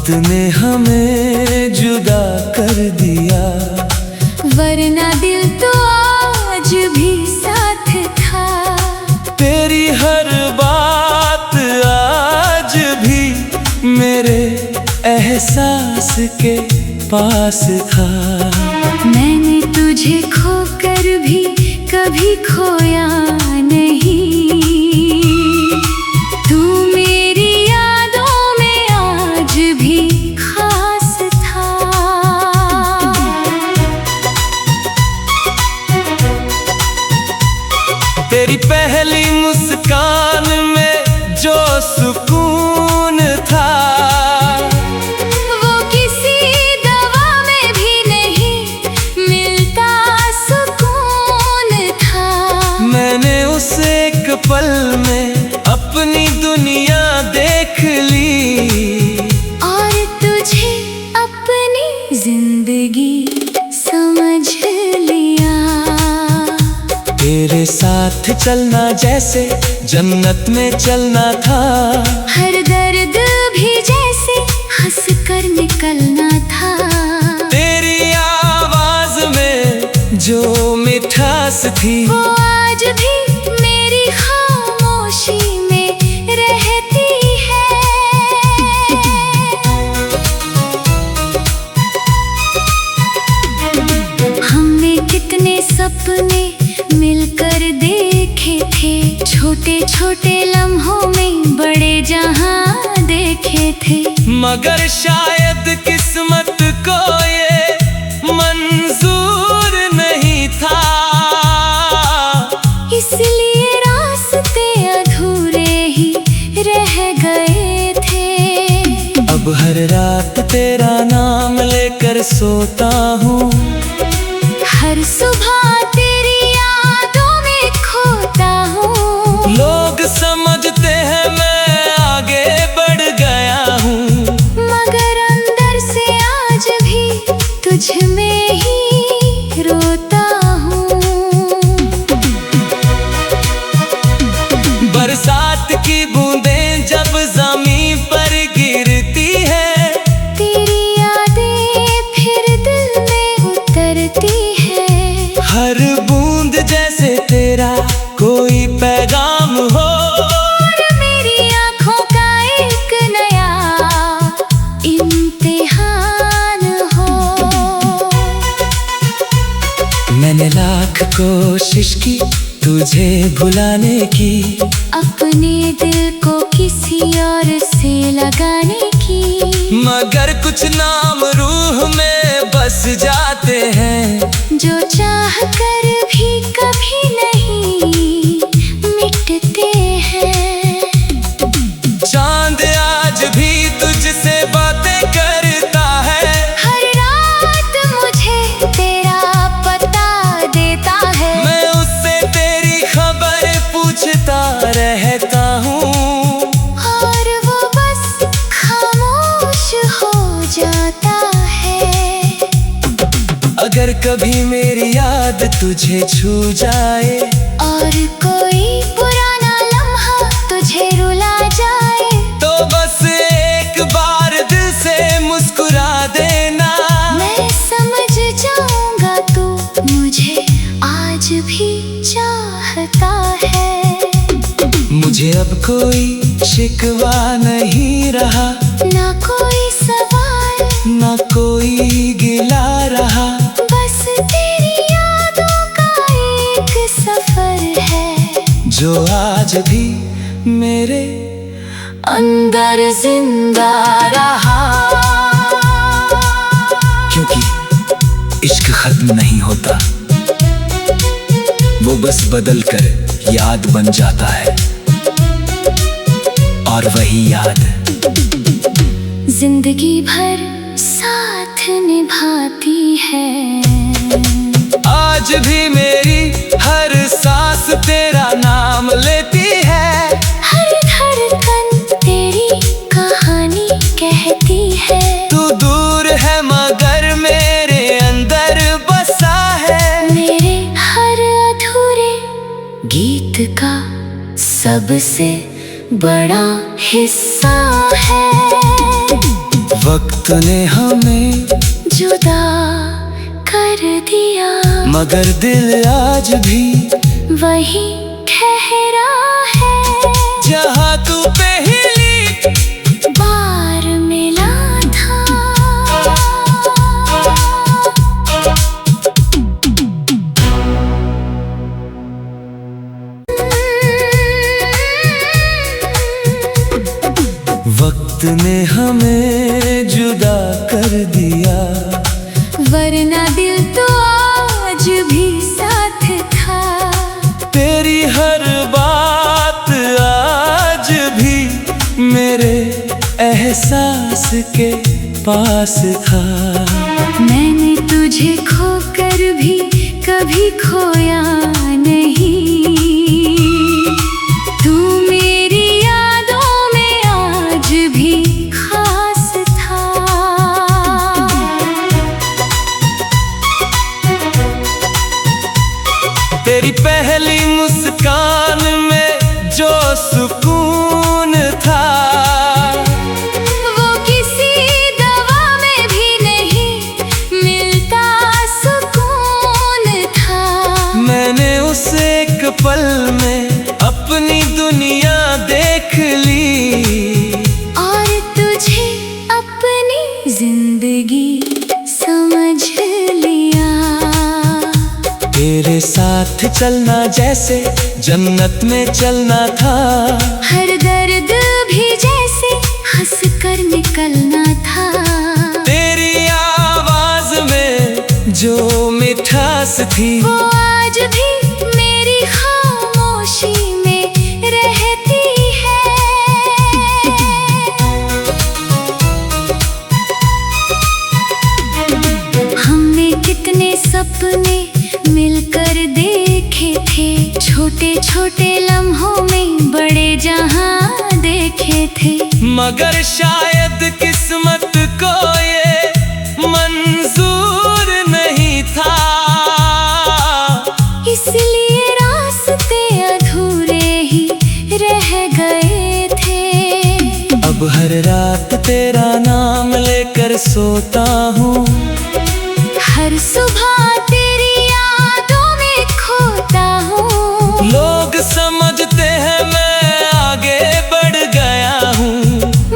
वक्त ने हमें जुदा कर दिया, वरना दिल तो आज भी साथ था। तेरी हर बात आज भी मेरे एहसास के पास था। मैंने तुझे खोकर भी कभी खोया नहीं, तू मेरी यादों में आज भी खास था। तेरी पहली मुस्कान में जो सुकून था, वो किसी दवा में भी नहीं मिलता सुकून था। मैंने उस एक पल में अपनी दुनिया देख ली, और तुझे अपनी जिंदगी समझ लिया। तेरे साथ चलना जैसे जन्नत में चलना था, हर दर्द भी जैसे हंस कर निकलना था। तेरी आवाज में जो मिठास थी, वो आज भी मेरी खामोशी में रहती है। हमने कितने सपने मिलकर देखे थे, छोटे छोटे लम्हों में बड़े जहां देखे थे। मगर शायद किस्मत को ये मंजूर नहीं था, इसलिए रास्ते अधूरे ही रह गए थे। अब हर रात तेरा नाम लेकर सोता हूँ, हर सुबह तेरी यादों में खोता हूँ। लोग समझते हैं मैं आगे बढ़ गया हूँ, मगर अंदर से आज भी तुझ में ही रोता हूँ। बरसात की बूंदें जब ज़मीं पर गिरती है, तेरी यादें फिर दिल में उतरती है। हर बूंद जैसे तेरा कोई पैगाम हो, और मेरी आँखों का एक नया इम्तिहान हो। मैंने लाख कोशिश की तुझे भुलाने की, अपने दिल को किसी और से लगाने की। मगर कुछ नाम रूह में बस जाते हैं, जो चाह कर भी कभी नहीं मिटते हैं। चांद आज भी तुझसे बातें करता है, हर रात मुझे तेरा पता देता है। मैं उससे तेरी खबर पूछता रहता हूँ, और वो बस खामोश हो जाता है। अगर कभी मेरी याद तुझे छू जाए, और कोई पुराना लम्हा तुझे रुला जाए, तो बस एक बार दिल से मुस्कुरा देना। मैं समझ जाऊंगा तू मुझे आज भी चाहता है। मुझे अब कोई शिकवा नहीं रहा, ना कोई सवाल, ना कोई गिला रहा, बस तेरी यादों का एक सफर है, जो आज भी मेरे अंदर जिंदा रहा। क्योंकि इश्क खत्म नहीं होता, वो बस बदल कर याद बन जाता है, और वही याद जिंदगी भर साथ निभाती है। आज भी मेरी हर सांस तेरा नाम लेती है, हर धड़कन तेरी कहानी कहती है। तू दूर है मगर मेरे अंदर बसा है, मेरे हर अधूरे गीत का सबसे बड़ा हिस्सा है। वक्त ने हमें जुदा कर दिया, मगर दिल आज भी वही ठहरा है जहाँ तू पहली बार मिला था। वक्त ने हमें जुदा कर दिया, वरना दिल तो आज भी साथ था। तेरी हर बात आज भी मेरे एहसास के पास था। मैंने तुझे खोकर भी कभी खोया नहीं, तू मेरी यादों में आज भी खास था। तेरी पहली मुस्कान में जो सुकून था, वो किसी दवा में भी नहीं मिलता सुकून था। मैंने उस एक पल में अपनी दुनिया देख ली और तुझे अपनी जिंदगी समझ लिया। तेरे साथ चलना जैसे जन्नत में चलना था, हर दर्द भी जैसे हंस कर निकलना था। तेरी आवाज में जो मिठास थी, वो आज भी मेरी खामोशी में रहती है। हमने कितने सपने मिलकर देखे थे, छोटे छोटे लम्हों में बड़े जहां देखे थे। मगर शायद किस्मत को ये मंजूर नहीं था, इसलिए रास्ते अधूरे ही रह गए थे। अब हर रात तेरा नाम लेकर सोता हूँ, हर सुबह तेरी यादों में खोता हूँ। लोग समझते हैं मैं आगे बढ़ गया हूँ,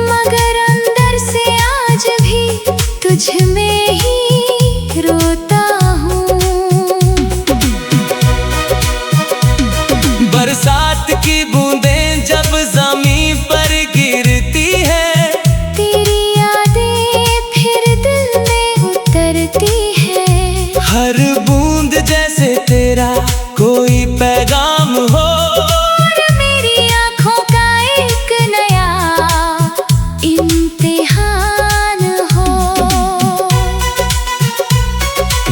मगर अंदर से आज भी तुझ में ही रोता हूँ। बरसात की बूंदें जब ज़मीन पर गिरती है, तेरी यादें फिर दिल में उतरती है। हर बूंद जैसे तेरा कोई पैगाम हो, और मेरी आँखों का एक नया इम्तिहान हो।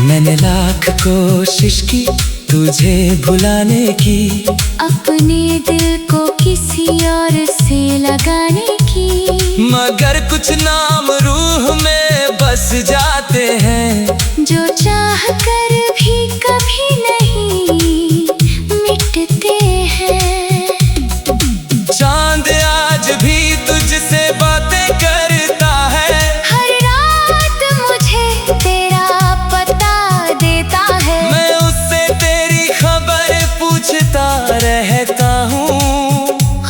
मैंने लाख कोशिश की तुझे भुलाने की, अपने दिल को किसी और से लगाने की, मगर कुछ नाम रूह में बस जाते हैं, जो चाह कर भी कभी नहीं मिटते हैं। चांद आज भी तुझसे बातें करता है, हर रात मुझे तेरा पता देता है। मैं उससे तेरी खबर पूछता रहता हूँ,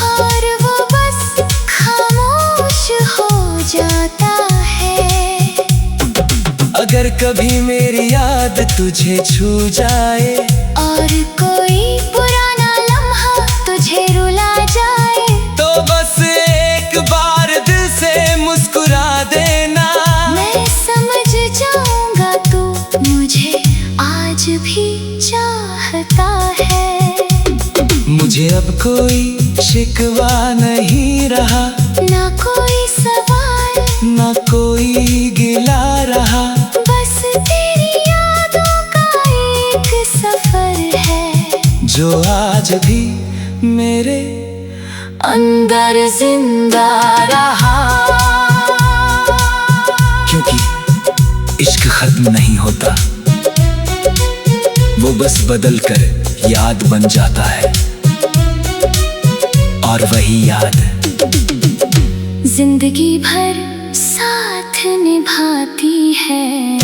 और वो बस खामोश हो जाता है। अगर कभी मेरी याद तुझे छू जाए, और कोई पुराना लम्हा तुझे रुला जाए, तो बस एक बार दिल से मुस्कुरा देना। मैं समझ जाऊंगा तू मुझे आज भी चाहता है। मुझे अब कोई शिकवा नहीं रहा, ना कोई सवाल, ना कोई गिला रहा, बस तेरी यादों का एक सफर है, जो आज भी मेरे अंदर जिंदा रहा। क्योंकि इश्क खत्म नहीं होता, वो बस बदल कर याद बन जाता है, और वही याद जिंदगी भर साथ निभाती है।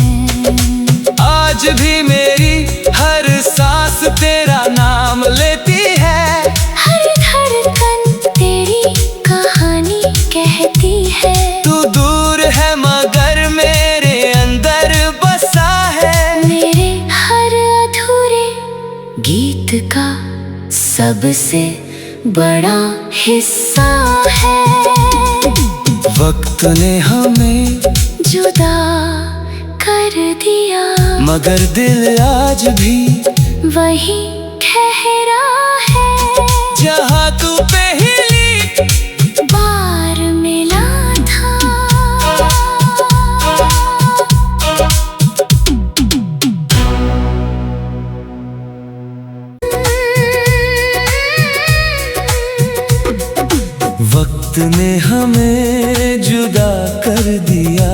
आज भी मेरी हर सांस तेरा नाम लेती है। हर धड़कन तेरी कहानी कहती है। तू दूर है मगर मेरे अंदर बसा है। मेरे हर अधूरे गीत का सबसे बड़ा हिस्सा है। वक्त ने हमें जुदा कर दिया, मगर दिल आज भी वही ठहरा है जहाँ तू पहली बार मिला था। वक्त ने हमें जुदा कर दिया,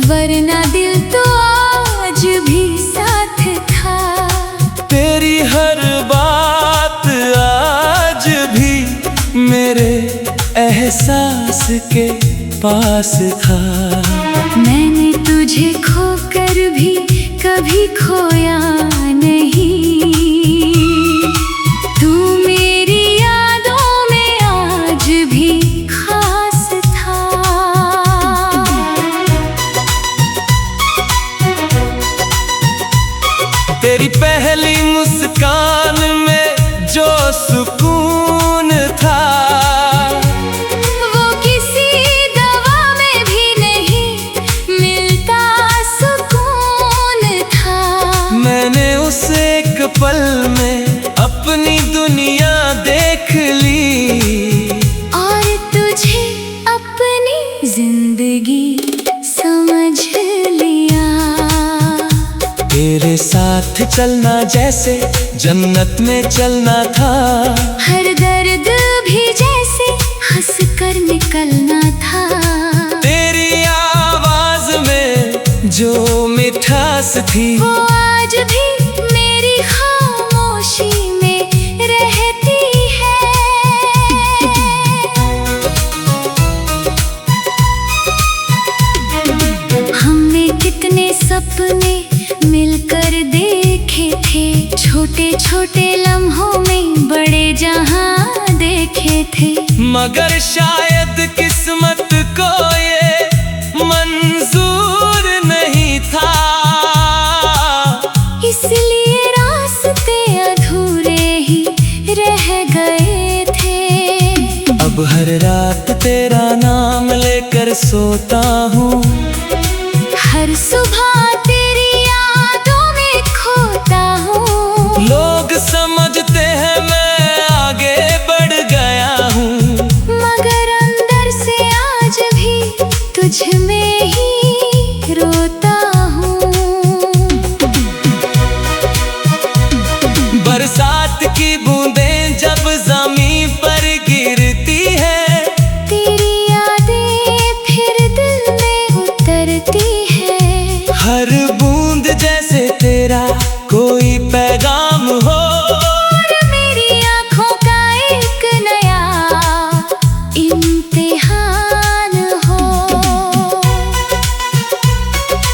वरना दिल तो आज भी साथ था। तेरी हर बात आज भी मेरे एहसास के पास था। मैंने तुझे खोकर भी कभी खोया नहीं। तू मेरी यादों में आज भी खास था। तेरी पहली मुस्कान में जो सुकून था, वो किसी दवा में भी नहीं मिलता सुकून था। मैंने उस एक पल में अपनी दुनिया देख ली और तुझे अपनी जिंदगी समझ लिया। तेरे साथ चलना जैसे जन्नत में चलना था। हर दर्द भी जैसे हंस कर निकलना था। तेरी आवाज में जो मिठास थी, वो आज भी मेरी खामोशी में रहती है। हमने कितने सपने मिलकर देखे थे। छोटे छोटे लम्हों में बड़े जहां देखे थे। मगर शायद किस्मत को ये मंजूर नहीं था। इसलिए रास्ते अधूरे ही रह गए थे। अब हर रात तेरा नाम लेकर सोता हूँ। हर सुबह तेरी यादों में खोता हूँ। लोग समझते हैं मैं आगे बढ़ गया हूँ, मगर अंदर से आज भी तुझ में ही रोता हूँ। बरसात की बूंदें जब ज़मीं पर गिरती है, तेरी यादें फिर दिल में उतरती है। हर बूंद जैसे तेरा कोई पैगाम हो। और मेरी आँखों का एक नया इम्तिहान हो।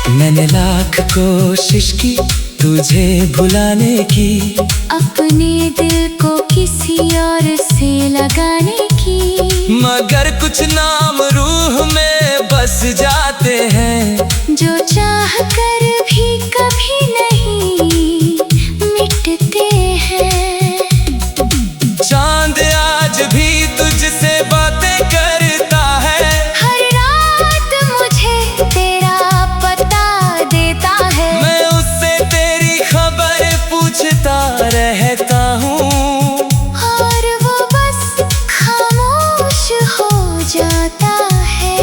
मैंने लाख कोशिश की तुझे भुलाने की, अपने दिल को किसी और से लगाने की। मगर कुछ नाम रूह में बस जाते हैं, जो चाह कर भी कभी नहीं मिटते हैं। चांद आज भी तुझसे बातें करता है। हर रात मुझे तेरा पता देता है। मैं उससे तेरी खबर पूछता रहता हूँ, और वो बस खामोश हो जाता है।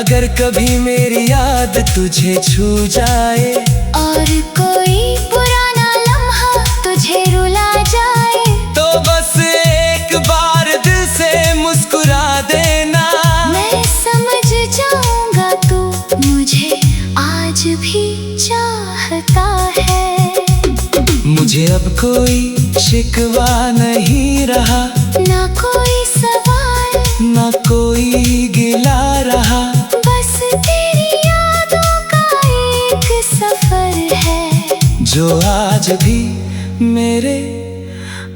अगर कभी मेरी याद तुझे छू जाए, और कोई पुराना लम्हा तुझे रुला जाए, तो बस एक बार दिल से मुस्कुरा देना। मैं समझ जाऊंगा तू मुझे आज भी चाहता है। मुझे अब कोई शिकवा नहीं रहा, ना कोई सवाल, ना कोई गिला। जो आज भी मेरे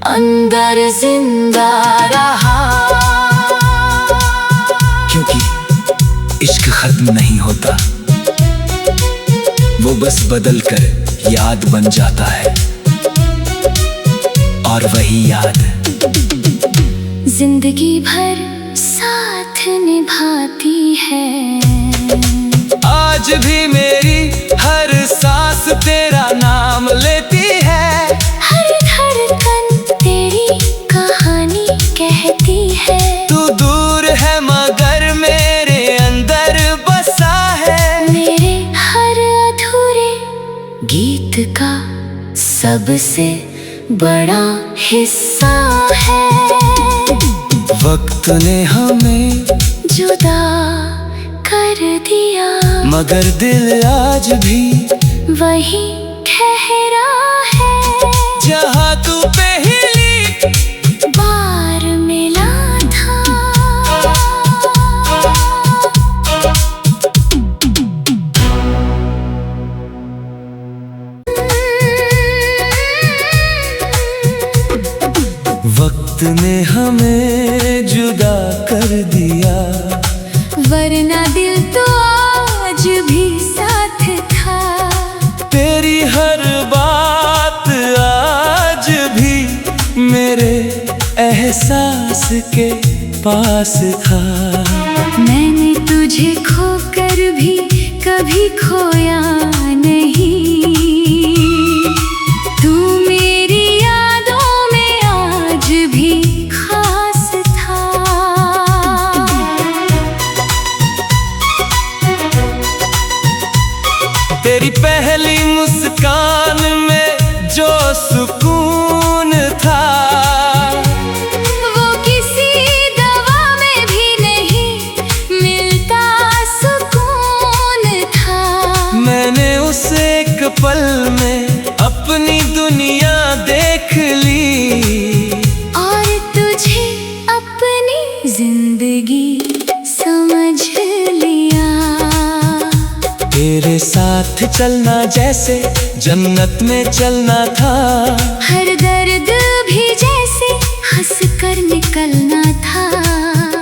अंदर जिंदा रहा। क्योंकि इश्क खत्म नहीं होता, वो बस बदल कर याद बन जाता है, और वही याद जिंदगी भर साथ निभाती है। आज भी मेरी हर सांस तेरा नाम लेती है, हर धड़कन तेरी कहानी कहती है। तू दूर है मगर मेरे अंदर बसा है, मेरे हर अधूरे गीत का सबसे बड़ा हिस्सा है। वक्त ने हमें जुदा कर दिया, मगर दिल आज भी वही ठहरा है जहाँ तू पहली बार मिला था। वक्त ने हमें जुदा कर दिया, वरना दिल तो आज भी साथ था। तेरी हर बात आज भी मेरे एहसास के पास था। मैंने तुझे खोकर भी कभी खोया नहीं, तू मेरी यादों में आज भी खास था। तेरी पहली मुस्कान में जो सुकून था, वो किसी दवा में भी नहीं मिलता सुकून था। मैंने उस एक पल में अपनी दुनिया देख ली, और तुझे अपनी जिंदगी समझ लिया। तेरे साथ चलना जैसे जन्नत में चलना था, हर दर्द भी जैसे हंस कर निकलना था।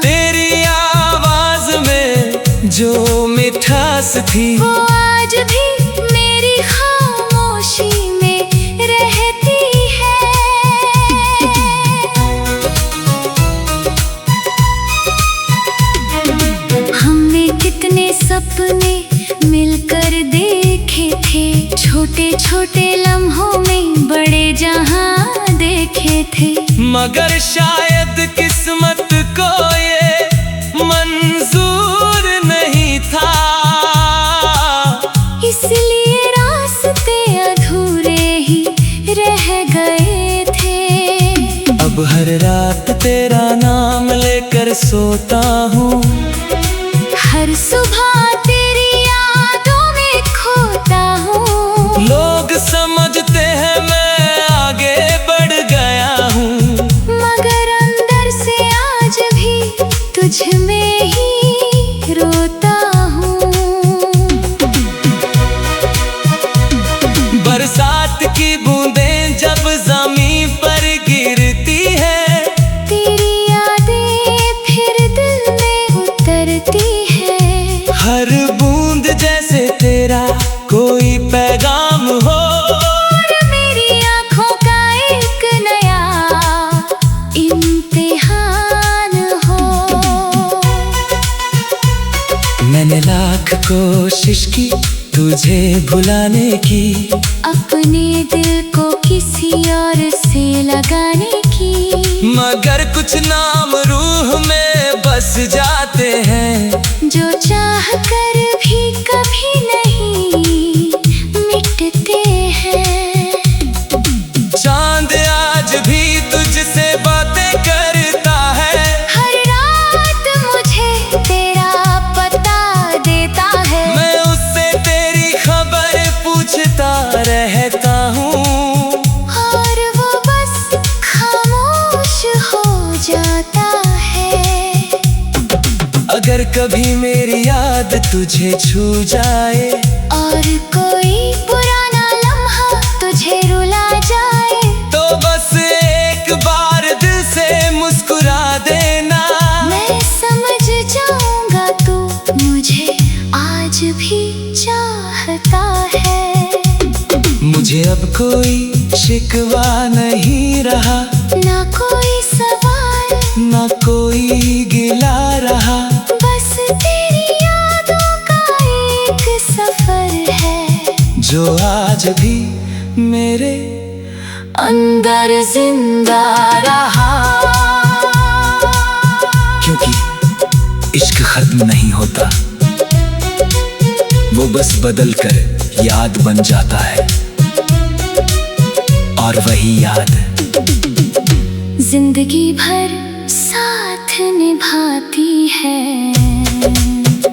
तेरी आवाज में जो मिठास थी, वो आज भी मेरी खामोशी में रहती है। हमने कितने सपने मिलकर देखे थे, छोटे छोटे लम्हों में बड़े जहां देखे थे। मगर शायद किस्मत को ये मंजूर नहीं था, इसलिए रास्ते अधूरे ही रह गए थे। अब हर रात तेरा नाम लेकर सोता हूँ, हर सुबह तेरी यादों में खोता हूँ। लोग समझते हैं मैं आगे बढ़ गया हूँ, मगर अंदर से आज भी तुझ में ही रोता हूँ। बरसात की बूंदें जब ज़मीन पर गिरती है, तेरी यादें फिर दिल में उतरती है। हर बूंद जैसे तेरा कोई पैगाम हो, और मेरी आँखों का एक नया इम्तिहान हो। मैंने लाख कोशिश की तुझे भुलाने की, अपने दिल को किसी और से लगाने की, मगर कुछ नाम रूह में बस जाते हैं, जो चाह कर भी कभी नहीं मिटते हैं। चांद आज भी तुझसे बातें करता है, हर रात मुझे तेरा पता देता है। मैं उससे तेरी खबर पूछता रहता हूँ, और वो बस खामोश हो जाता है। अगर कभी मेरी याद तुझे छू जाए, और कोई पुराना लम्हा तुझ अब कोई शिकवा नहीं रहा, ना कोई सवाल ना कोई गिला रहा। बस तेरी यादों का एक सफर है जो आज भी मेरे अंदर जिंदा रहा। क्योंकि इश्क खत्म नहीं होता, वो बस बदल कर याद बन जाता है, और वही याद जिंदगी भर साथ निभाती है।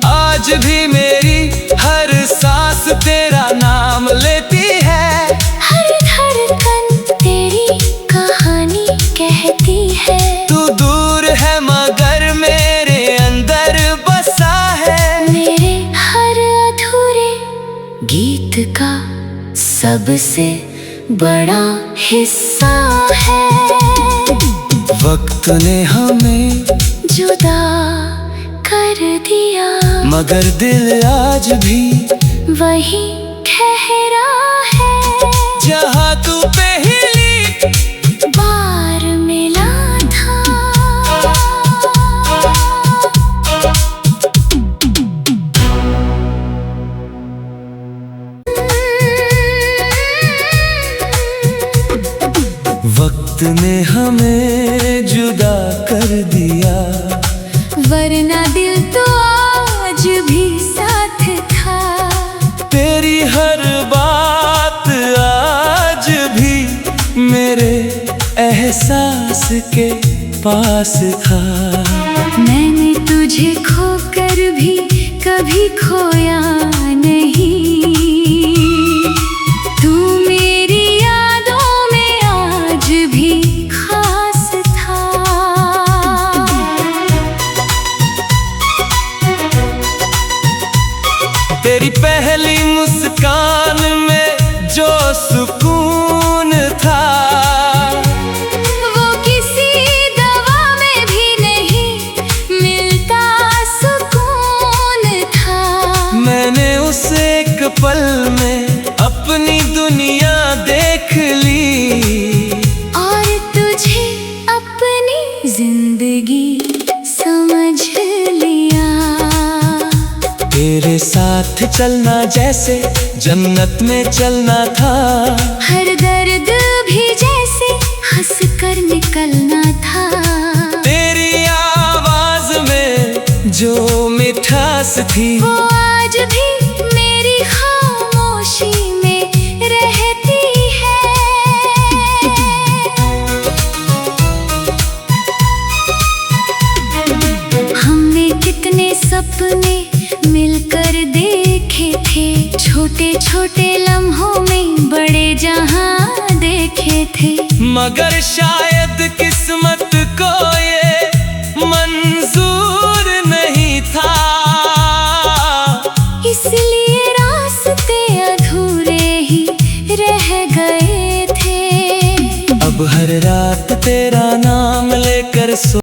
आज भी मेरी हर सांस तेरा नाम लेती है, हर धड़कन तेरी कहानी कहती है। तू दूर है मगर मेरे अंदर बसा है, मेरे हर अधूरे गीत का सबसे बड़ा हिस्सा है। वक्त ने हमें जुदा कर दिया, मगर दिल आज भी वही ठहरा है जहाँ तू पहली बार मिला था। वक्त ने हमें जुदा कर दिया, वरना दिल तो आज भी साथ था। तेरी हर बात आज भी मेरे एहसास के पास था। मैंने तुझे खोकर भी कभी खोया नहीं, तू मेरी यादों में आज भी खास था। तेरी पहली मुस्कान में जो सुकून था, वो किसी दवा में भी नहीं मिलता सुकून था। मैंने उस एक पल में अपनी दुनिया देख ली, और तुझे अपनी जिंदगी समझ लिया। तेरे साथ चलना जैसे जन्नत में चलना था, हर दर्द भी जैसे हंस कर निकलना था। तेरी आवाज में जो मिठास थी, वो आज भी मेरी खामोशी में रहती है। हमने कितने सपने मिलकर देखे थे, छोटे छोटे लम्हों में बड़े जहां देखे थे। मगर शायद किस्मत को ये मंजूर नहीं था, इसलिए रास्ते अधूरे ही रह गए थे। अब हर रात तेरा नाम लेकर